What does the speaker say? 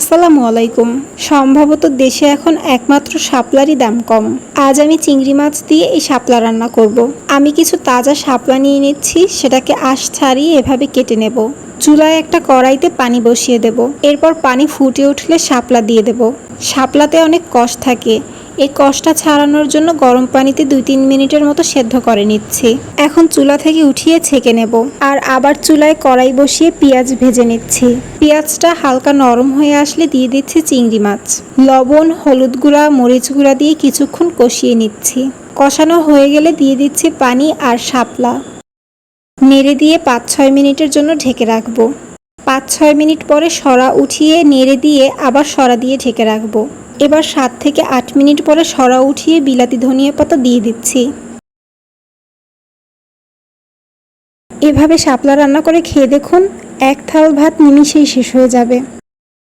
আসসালামু আলাইকুম। সম্ভবত দেশে এখন একমাত্র শাপলারই দাম কম। আজ আমি চিংড়ি মাছ দিয়ে এই শাপলা রান্না করব। আমি কিছু তাজা শাপলা নিয়ে নিচ্ছি, সেটাকে আঁশ ছাড়িয়ে এভাবে কেটে নেব। চুলায় একটা কড়াইতে পানি বসিয়ে দেব। এরপর পানি ফুটে উঠলে শাপলা দিয়ে দেব। শাপলাতে অনেক কষ থাকে, এই কষটা ছাড়ানোর জন্য গরম পানিতে 2-3 মিনিটের মতো সেদ্ধ করে নিচ্ছি। এখন চুলা থেকে উঠিয়ে ছেঁকে নেব। আর আবার চুলায় কড়াই বসিয়ে পেঁয়াজ ভেজে নিচ্ছি। পেঁয়াজটা হালকা নরম হয়ে আসলে দিয়ে দিচ্ছি চিংড়ি মাছ। লবণ, হলুদ গুঁড়া, মরিচ গুঁড়া দিয়ে কিছুক্ষণ কষিয়ে নিচ্ছি। কষানো হয়ে গেলে দিয়ে দিচ্ছি পানি আর শাপলা। নেড়ে দিয়ে 5-6 মিনিটের জন্য ঢেকে রাখবো। 5-6 মিনিট পরে সরা উঠিয়ে নেড়ে দিয়ে আবার সরা দিয়ে ঢেকে রাখবো। এবার 7 থেকে 8 মিনিট পরে সরা উঠিয়ে বিলাতি ধনিয়া পাতা দিয়ে দিচ্ছি। এভাবে শাপলা রান্না করে খেয়ে দেখুন, এক থাল ভাত নিমিষেই শেষ হয়ে যাবে।